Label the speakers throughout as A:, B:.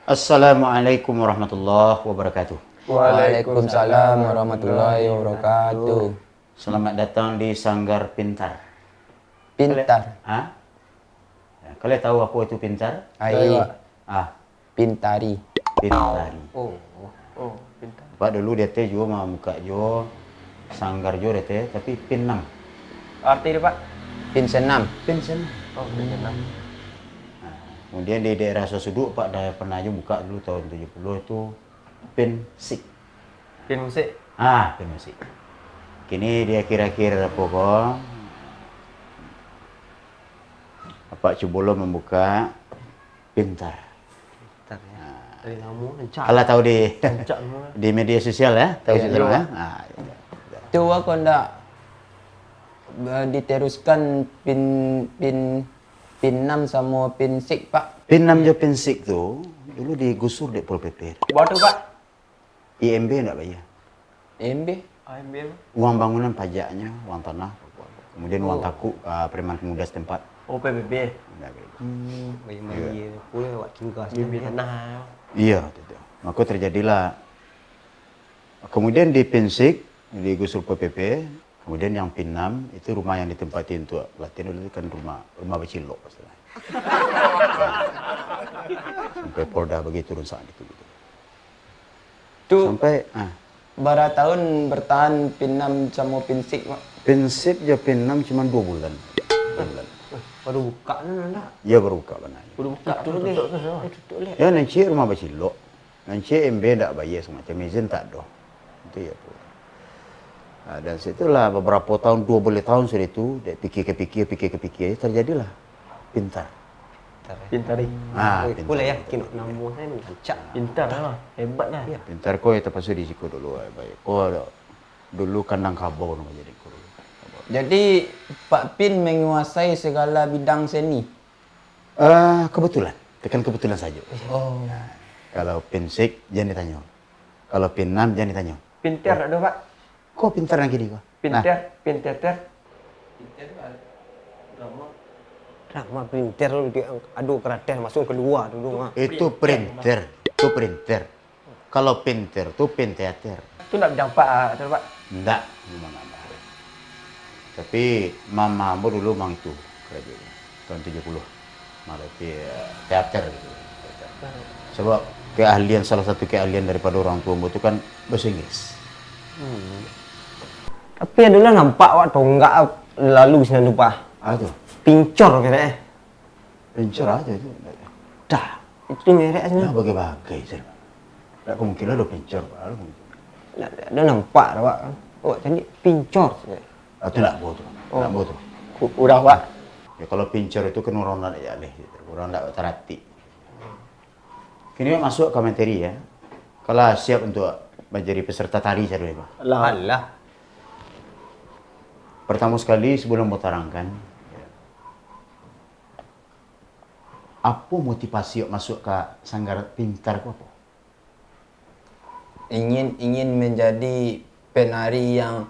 A: Assalamualaikum warahmatullahi wabarakatuh.
B: Waalaikumsalam warahmatullahi wabarakatuh.
A: Selamat datang di Sanggar Pintar.
B: Pintar.
A: Hah? Kalian tahu apa itu pintar?
B: Pintari.
A: Pintari.
C: Pintar.
A: Pak dulu dia teh juga mau muka jo sanggar jo dia teh, tapi pin 6.
C: Arti dia, Pak?
B: Pin senam.
A: Pin 6.
C: Pin 6.
A: Kemudian di daerah Sosuduk Pak dah pernah jo buka dulu tahun 70 itu pin 6.
C: Pin musik.
A: Pin musik. Kini dia kira-kira pokok Pak Cubolo membuka pintar.
C: Pintar ya. Dari nama kencang.
A: Kalau tahu di
C: Kencang semua.
A: di media sosial ya, tahu
B: Iya,
A: sosial
C: iya.
A: ya.
B: Itu aku ndak diteruskan pin 6 sama pin 6 Pak.
A: Pin 6 jo pin 6 tu dulu digusur di Pol PP.
C: Buat tu, Pak?
A: IMB enggak bayar.
B: MB.
C: AMB apa?
A: Uang bangunan pajaknya, uang tanah, kemudian uang taku preman pemuda setempat.
C: Oh, PBB.
A: Enggak gitu.
C: Bayi-bayi pula buat tugas di tanah.
A: Iya, itu. Maka terjadilah. Kemudian di pin 6 digusur PPP, kemudian yang pin 6 itu rumah yang ditempati untuk latihan dulu kan rumah Bacilok pastilah. Sampai Polda begitu turun saat itu gitu.
B: Itu
A: Sampai
B: berapa tahun bertahan pin 6 sama pin 6 Pak?
A: pin 6 je pin 6 cuma 2 bulan. 2 bulan.
C: Baru buka ni nak.
A: Ya baru buka benar.
C: Baru buka tutup leh.
A: Ya nanti rumah Bacilok. Nanti MB tak bayar semacam izin tak ada. Itu ya. Dan situlah beberapa tahun, 2 tahun sudah itu, dia pikir, terjadilah pintar.
C: Pintar ni.
A: Pintar.
C: Boleh ya, kena nama saya ni kencang. Pintar lah. Hebat lah. Ya.
A: Pintar kau itu pasti di situ dulu. Baik. Kau dulu kandang kabau nama jadi kau.
B: Jadi Pak Pin menguasai segala bidang seni.
A: Kebetulan, tekan kebetulan saja.
B: Oh.
A: Kalau pin 6 jangan ditanya. Kalau pin 6 jangan ditanya.
C: Pintar ada, Pak?
A: Kau pintar yang kiri kau.
C: Pintar, pintar. Drama printer lu dia adu keraten masuk kedua dulu mah.
A: Itu printer, itu printer. Kalau pinter itu pin teater.
C: Itu nak berdampak Pak.
A: Enggak, memang enggak. Tapi mamamu dulu memang itu kerajaan tahun 70. Berarti teater gitu. Sebab salah satu keahlian daripada orang tuamu itu kan bahasa Inggris.
C: Tapi adalah nampak waktu enggak lalu sini lupa.
A: Itu.
C: Pincor kira
A: Pincur aja itu.
C: Dah, itu merek sini.
A: Ya bagai-bagai sih. Tak kemungkinan ada pincur.
C: Ada nampak dah Pak. Oh, jadi pincor.
A: Itu nak buat tu. Nak buat tu.
C: Udah Pak.
A: Ya kalau pincur itu kan orang nak jaleh gitu. Orang nak terhati. Kini masuk ke materi ya. Kalau siap untuk menjadi peserta tari saya dulu, Pak.
C: Alah.
A: Pertama sekali sebelum mau terangkan, apa motivasi masuk ke sanggar pintar apa?
B: Ingin menjadi penari yang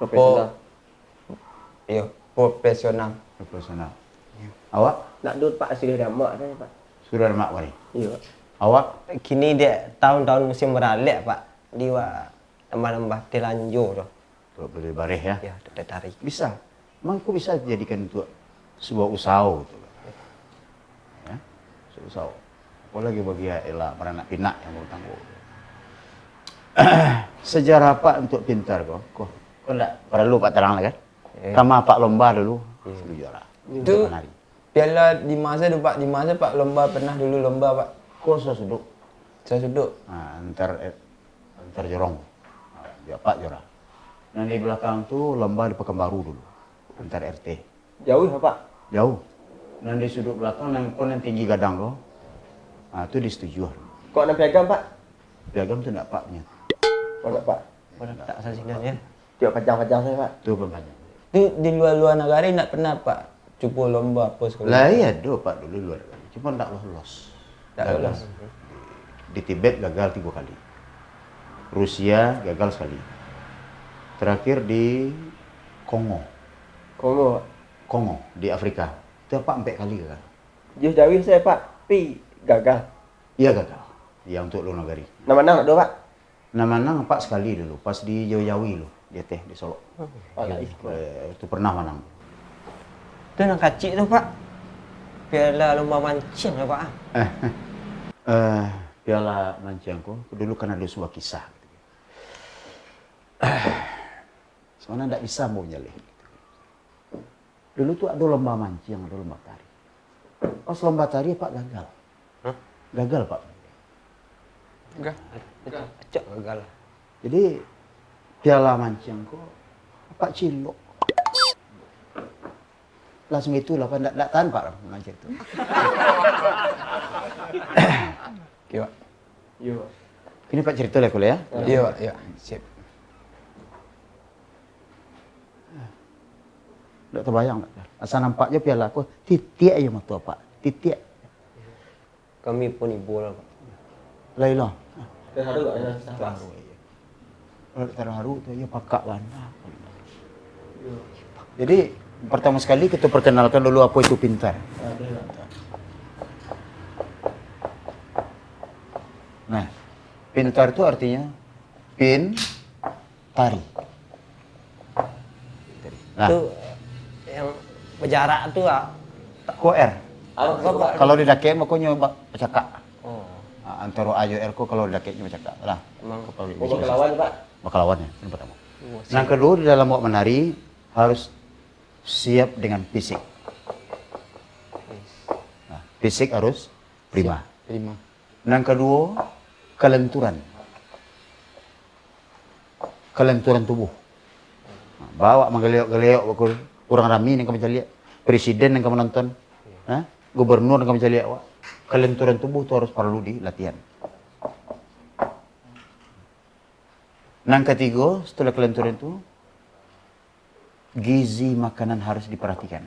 C: Profesional.
B: profesional.
A: Profesional. Awak
C: Nak duduk Pak sudah ada mak saya Pak.
A: sudah ada mak wani.
C: Iya.
A: Awak
C: Kini dia tahun-tahun musim beralek Pak. Dia nambah-nambah telanjur tu.
A: boleh bareh ya.
C: Ya, ada tarik.
A: Bisa. Memang kau bisa jadikan itu sebuah usaha tu. Ya, sebuah usaha. Apalagi bagi elah beranak pinak yang mau tangguh. Sejarah apa untuk pintar kau? Kau enggak perlu Pak terang lah kan? Kama Pak lomba dulu. Juara.
B: Itu
A: Menari.
B: piala di masa Pak lomba pernah dulu lomba Pak.
A: Kau suduk.
B: Saya suduk.
A: Antar jorong. Pak jorang. Dan di belakang tu lomba di Pekanbaru dulu. Antar RT.
C: Jauh ya Pak?
A: Jauh. Dan di sudut belakang yang tinggi gadang kau. Itu disetujui.
C: Kok ada piagam Pak?
A: Piagam tu enggak Pak punya.
C: Oh tak Pak. Tak sasingan ya. Tiap panjang-panjang saya Pak.
A: Tu panjang.
B: Itu di luar negara nak pernah Pak cuba lomba apa sekolah?
A: Lah iya Pak dulu luar. Cuma enggak lolos.
B: Tak lolos.
A: Di Tibet gagal 3 kali. Rusia gagal sekali. Terakhir di Kongo.
C: Kongo.
A: Kongo di Afrika. Itu Pak 4 kali gagal.
C: Jauh jauh saya Pak, pi gagal.
A: Iya gagal. Iya untuk luar negeri.
C: Nama-nama dua Pak.
A: Menang Pak sekali dulu, pas di Jawi loh, dia teh di Solo. Itu pernah menang.
C: Itu yang kecil tuh Pak. Piala lomba mancing ya Pak.
A: Piala mancingku dulu kan ada sebuah kisah. Soalnya tidak bisa mau nyalih. Dulu tuh ada lomba mancing, ada lomba tari. Pas lomba tari Pak gagal. Gagal Pak.
C: Acak gagal.
A: Jadi piala mancingku Pak cilok. Langsung itu lah Pak, tidak tahan Pak mancing itu. Oke Pak.
C: Iya.
A: Ini Pak cerita lah kuliah.
B: Iya, Pak. Iya. Siap.
A: Tidak terbayang Pak. Asal nampaknya piala aku titik aja matu Pak. Titik.
C: Kami pun ibu lah Pak.
A: Laila.
C: Terharu gak ya?
A: Terharu aja. Terharu tuh ya pakak warna. Jadi pertama sekali kita perkenalkan dulu apa itu pintar. Nah, pintar itu artinya pin tari. Nah,
C: Itu yang berjarak tuh Pak.
A: ko R. Kalau di dakek makanya cakak.
C: Oh.
A: Antara ayo R ko kalau di dakeknya cakak. Lah.
C: Emang
A: Kalau
C: Bakalawan Pak.
A: Bakalawannya yang pertama. Yang kedua di dalam wak menari harus siap dengan fisik. Nah, fisik harus prima.
B: Prima.
A: Yang kedua kelenturan. Kelenturan tubuh. Nah, bawa menggeliok-geliok kurang rami yang kamu lihat. Presiden yang kamu nonton. Nah, gubernur yang kamu lihat. Kelenturan tubuh itu harus perlu dilatihan. Yang ketiga, setelah kelenturan itu, gizi makanan harus diperhatikan.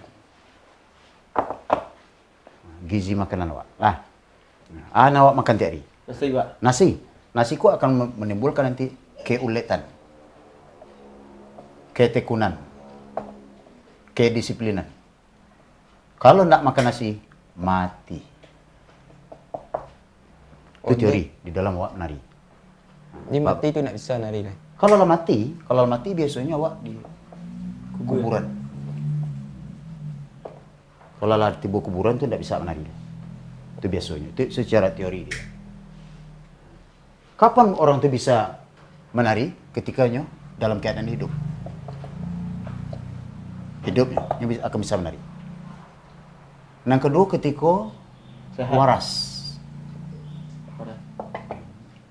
A: Gizi makanan awak. Awak makan tiap hari.
C: Nasi Pak.
A: Nasi. Nasi ku akan menimbulkan nanti keuletan, ketekunan, kedisiplinan. Kalau tidak makan nasi, mati. Itu teori di dalam awak menari.
B: Ini mati itu nak bisa nari lah.
A: Kalau mati biasanya awak di kuburan. Kalau lah tiba kuburan itu tidak bisa menari. Itu biasanya. Itu secara teori dia. Kapan orang itu bisa menari? Ketikanya dalam keadaan hidup. Hidupnya akan bisa menari. Yang kedua ketika waras.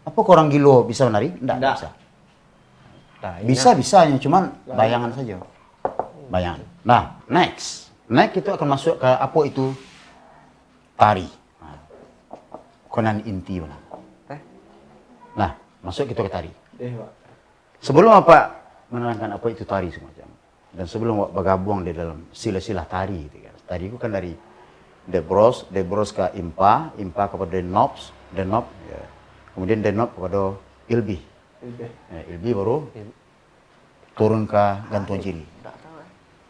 A: Apa orang gila bisa menari? Tidak bisa. Bisa, cuman bayangan saja. Bayangan. Nah, next itu akan masuk ke apa itu tari. Konan inti mana? Nah, masuk kita ke tari. Sebelum apa menerangkan apa itu tari semacam, dan sebelum bergabung di dalam sila-sila tari, gitu kan. Tari itu kan dari Debros ke Impa kepada Denop, ya. Kemudian Denop kepada Ilbi. Ilbi baru turun ke Gantuan Ciri.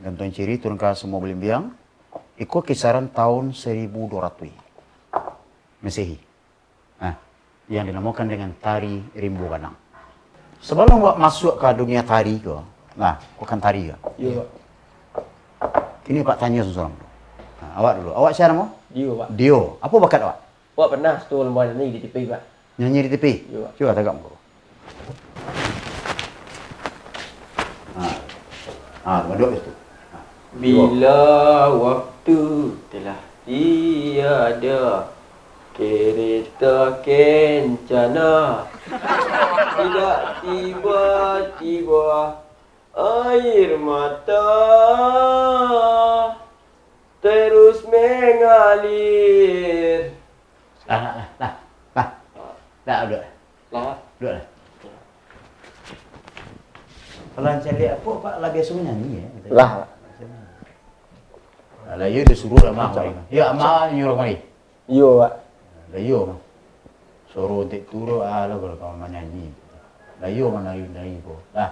A: Gantuan Ciri turun ke semua Belimbiang. Ikut kisaran tahun 1200 Masehi. Nah, yang dinamakan dengan tari Rimbu Ganang. Sebelum awak masuk ke dunia tari ke, nah, bukan tari ke?
C: Iya Pak.
A: Ini Pak tanya seseorang. Nah, awak dulu. Awak siapa nama?
C: Dio Pak.
A: Dio. Apa bakat awak?
C: Wah pernah tuh lomba nyanyi di TV Pak.
A: Nyanyi di TV?
C: Iya.
A: Coba tegak muka. Duduk itu.
C: Bila waktu telah tiada, kereta kencana, tidak tiba-tiba air mata terus mengalir.
A: Duduk. Duduk lah. Kalau saya lihat apa lah biasa menyanyi ya.
C: Lah.
A: Lah ya dia suruh lah mak. Ya mak nyuruh kali.
C: Iya Pak.
A: Lah iya mak. Suruh untuk turu lah kalau kau menyanyi. Lah iya mana nari po. Lah.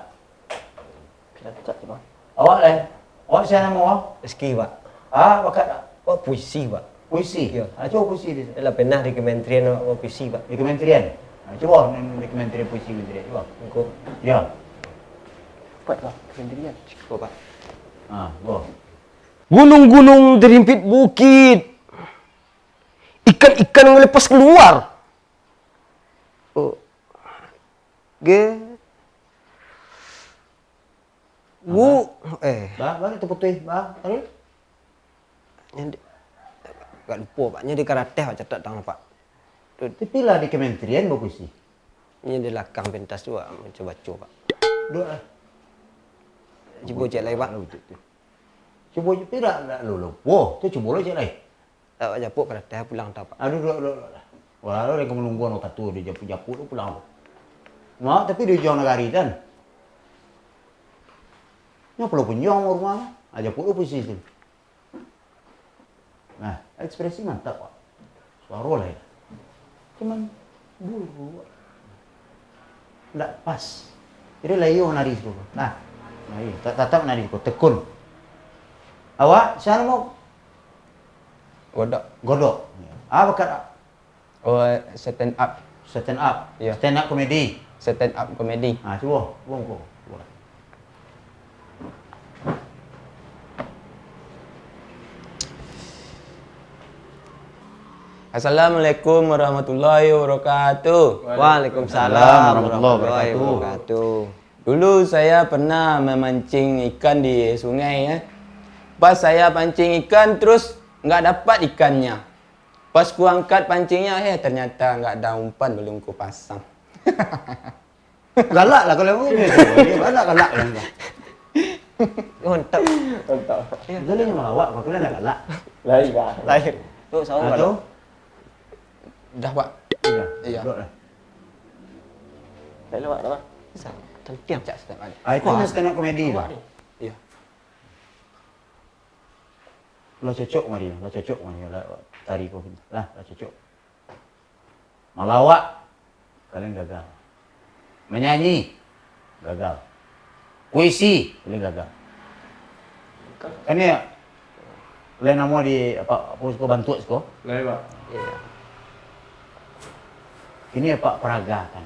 C: Kacak Pak.
A: Awak lah. Awak siapa nama awak?
C: Rizki Pak.
A: Ah, bakat tak?
C: Oh puisi Pak.
A: Puisi?
C: Ya.
A: Coba puisi dia.
C: Dah pernah di kementerian buat puisi Pak.
A: Di kementerian? Coba di kementerian puisi kementerian. Coba.
C: Engkau.
A: Ya.
C: Cepat Pak. Kementerian. Cukup Pak.
A: Go.
C: Gunung-gunung terhimpit bukit. Ikan-ikan yang lepas keluar. Oh.
A: Bah, itu putih, bah. Terus?
C: Gak lupa Pak. Nya di karate Pak catat tangan Pak.
A: Tapi lah di kementerian buat puisi.
C: Nya di belakang pentas tu Pak. Coba baca Pak.
A: Dua.
C: Cuba cek lagi Pak.
A: Cuba je tidak lu. Wah, tu cuba lo cek lagi.
C: Tak Pak japuk karate pulang tak Pak.
A: Aduh, dua. Wah, lo yang menunggu anak katu dia japu lo pulang. Mak, tapi dia jauh negari kan. Nya perlu punyong rumah. Aja pun puisi tu. Nah, ekspresi mantap Pak. Suara lah ya. Cuman buru. Tidak pas. Jadi layo nari itu. Nah, tetap nari itu tekun. Awak siapa mau? Godok. Bakat.
B: Oh, stand up.
A: Stand up.
B: Ya.
A: Stand up komedi.
B: Stand up komedi.
A: Coba.
B: Assalamualaikum warahmatullahi wabarakatuh.
C: Waalaikumsalam
A: warahmatullahi
C: wabarakatuh.
B: Dulu saya pernah memancing ikan di sungai ya. Pas saya pancing ikan terus nggak dapat ikannya. Pas ku angkat pancingnya, ternyata nggak ada umpan, belum ku pasang.
A: Galak lah kalau begitu. Galak lah.
C: Mantap.
A: Jadi yang melawak, kalau nak galak.
C: Lahir. Tu sama
A: Atau?
B: Dah Pak. Iya.
C: Tak lewat dah Pak. Tentiam.
B: Cak step ada.
A: Itu stand up komedi.
B: Iya.
A: Lo cocok mari. Tari kau lah cocok. Melawak kalian gagal. Menyanyi gagal. Puisi kalian gagal. Kan ya lain nama di apa kau bantu kau?
D: Lain Pak.
C: Iya.
A: Ini apa peragakan.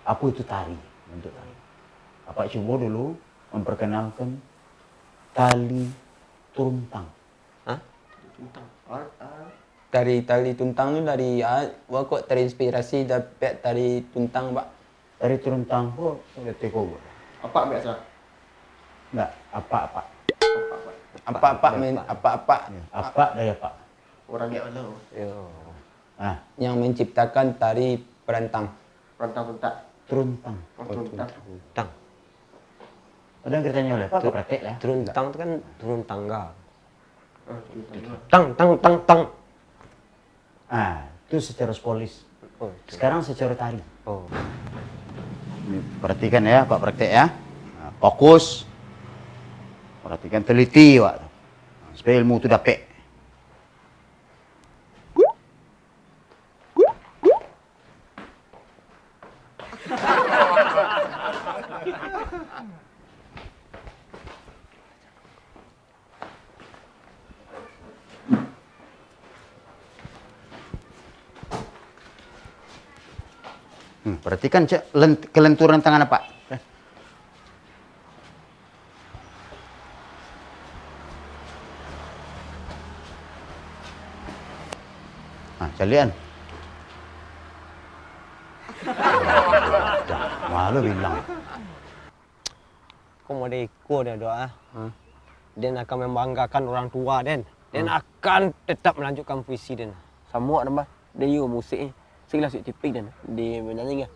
A: Apa itu tari? Bentuk tari. Apa coba dulu memperkenalkan tali tuntang.
B: Dari tali tuntang tu dari kok terinspirasi dapat tali tuntang Pak.
A: Tari tuntang kok sudah teko.
D: Apa biasa?
A: Enggak, apa-apa. Apa dari apa?
D: Orang yang mana?
C: Yo.
B: Yang menciptakan tari perantang.
D: Rantang-rantang.
A: Tuntang.
C: Tang.
A: Ada yang kerjanya oleh Pak praktek lah.
C: Turuntang tu kan turun tangga. Tang.
A: Itu secara polis.
C: Oh.
A: Sekarang secara tari.
C: Oh.
A: Perhatikan ya Pak praktek ya. Fokus. Perhatikan teliti Pak. Supaya ilmu itu dapat. Perhatikan kelenturan tangan apa? Calian. Malu bilang.
C: Kau mau ikut dia doa. Dan akan membanggakan orang tua dan akan tetap melanjutkan puisi dan.
D: Sama nama dia juga musik ni. Segala sik tipik dan di menyanyi kan.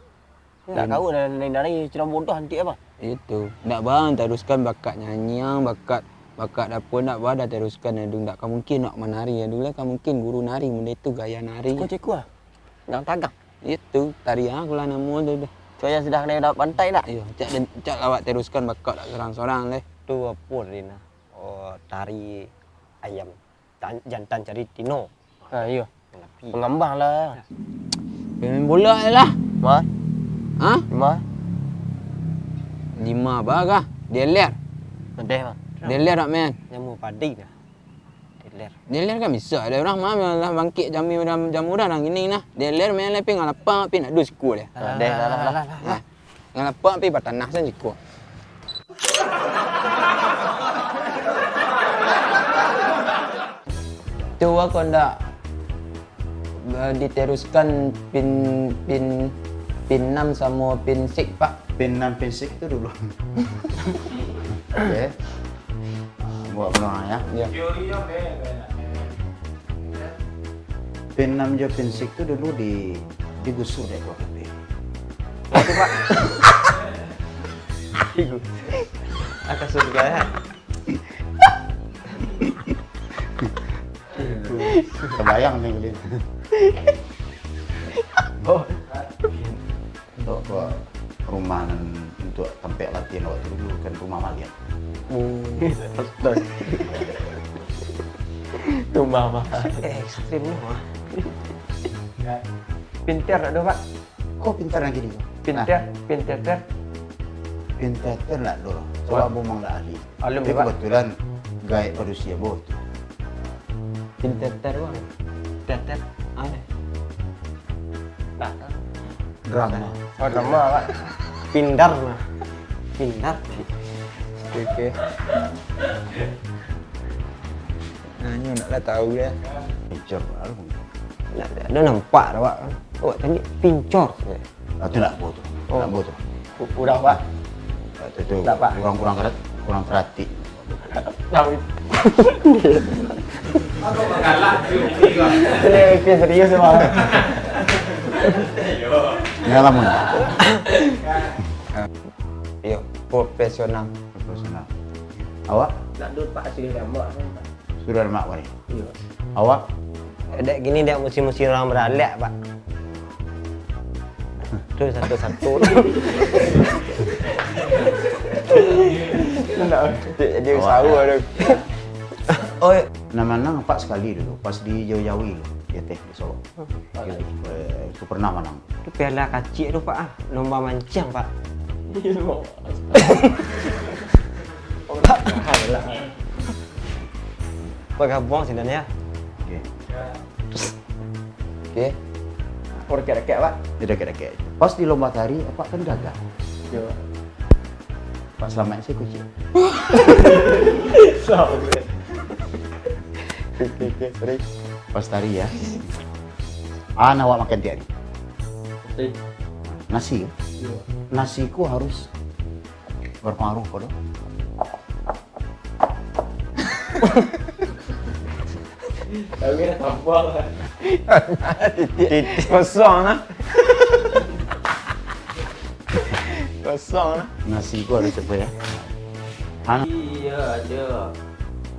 D: Tak kau dah lain dari cerita bodoh nanti apa?
B: Itu. Nak bang teruskan bakat nyanyi, bakat dapur nak bang dah teruskan adung tak mungkin nak menari ya dulu kan mungkin guru nari benda itu gaya nari.
D: Kau cikgu ah. Yang tagang.
B: Itu tari aku lah nama tu.
D: Saya sudah kena pantai tak?
B: Iya, cak lawak teruskan bakat tak seorang-seorang leh.
C: Tu apa Rina? Oh, tari ayam. Jantan cari tino.
D: Iya. Pengambang lah.
B: Main bola lah.
D: Ma?
B: Ha?
D: Ma?
B: 5 bah kah? Dia lihat.
C: Sedih bang.
B: Deler tak men?
C: Jamu padi dah. Deler.
B: Deler kan bisa. Ada orang mah lah bangkit jam murah nang gini nah. Deler men lepi ngalapa pi nak dus siku dia.
D: Sedih lah.
B: Ha. Ngalapa pi batanah san siku. Tu aku ndak diteruskan pin 6 sama pin 6 Pak.
A: Pin 6 pin 6 tu dulu. Okey. Buat benar ya.
B: Ya.
A: Pin 6 je pin 6 tu dulu digusur dek gua kopi.
C: Itu Pak. Igu. Akan surga ya.
A: Kebayang nih beli.
C: Oh.
A: Untuk gua rumah untuk tempat latihan waktu dulu kan rumah malian.
C: Rumah mah. Ekstrim lu mah. Pinter nak Pak.
A: Kok pintar lagi dia?
C: Pinter.
A: Pintar lah dulu. Sebab memang lah ahli.
C: Alim,
A: Tapi
C: Pak.
A: kebetulan gaib manusia bos tu.
B: Pinter bang.
C: Pinter.
B: Ada.
C: Nah.
A: Drama.
C: Oh, drama Pak. Pindar mah. Pindar.
B: Okey. Nanya naklah tahu dia.
A: Picture baru.
C: Ada nampak dah Pak. Awak tadi pincor.
A: Itu nak buat tu. Nak buat tu.
C: Udah Pak.
A: Itu
C: Tak, Pak.
A: kurang perhati.
C: Tahu. Ini serius Pak.
A: Pengalaman.
B: Yo, profesional.
A: Profesional. Awak
C: Nak duduk Pak sini gambar.
A: sudah ada mak ni. Awak
C: Dek gini dia musim-musim orang beralek Pak. Tu satu-satu.
B: Jadi usaha ada. Oh,
A: menang empat sekali dulu pas di Jawi dia teh di Solo. Itu pernah menang.
C: Tu piala kecil tu Pak ah, lomba mancang Pak. Pak gabung sebenarnya.
A: Okey.
B: okey.
C: Por kek-kek Pak.
A: Dia dekat-dekat. Pas di lomba tari apa kan gagal.
C: Yo.
A: Pak selamat saya kucing.
B: Okey, sorry.
A: Pas tari ya. Awak makan tiap hari. Nasi. Nasiku harus berpengaruh pada.
C: Tapi dah tampang.
B: Kosong lah. Kosong lah.
A: Nasiku harus apa ya?
D: Iya ada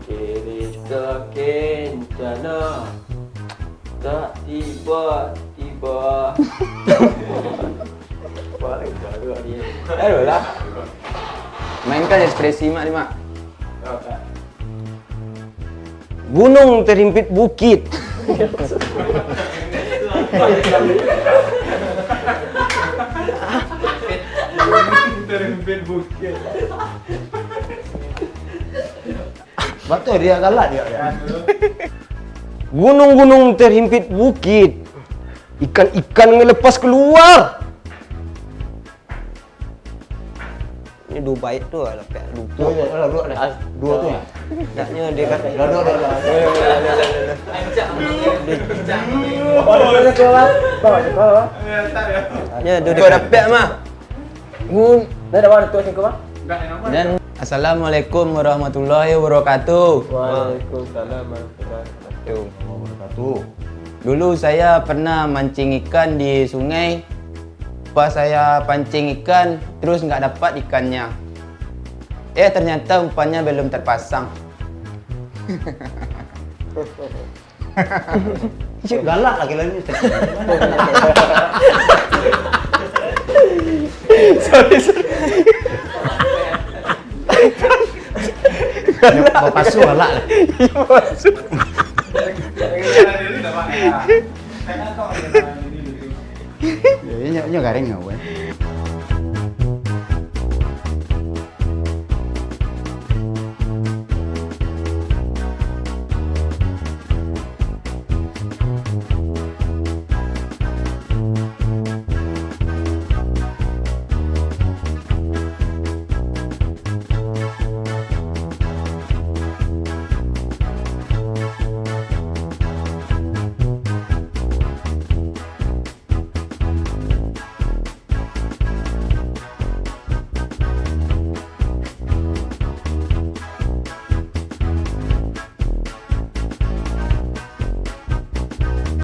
D: cerita kencana tak tiba-tiba. Paling baru dia.
B: Aduh lah. Mainkan ekspresi mak ni mak.
C: Gunung terhimpit bukit.
A: Betul dia galak dia.
C: Gunung-gunung terhimpit bukit. Ikan-ikan ngelepas keluar. Ini dua bait tu lah dapat
A: Dua
C: lupa.
A: dah. Dua tu ya.
C: Naknya dia kata
A: Dua.
C: ya dia
B: Kau dapat mah.
C: Dah dah ada tu singkau bang.
B: Dan Assalamualaikum warahmatullahi wabarakatuh.
C: Waalaikumsalam warahmatullahi
A: Wabarakatuh.
B: Dulu saya pernah mancing ikan di sungai. Pas saya pancing ikan, terus nggak dapat ikannya. Ternyata umpannya belum terpasang.
A: Galak lagi lagi.
B: Sorry.
A: Bapak su galak. Ini garing nggak,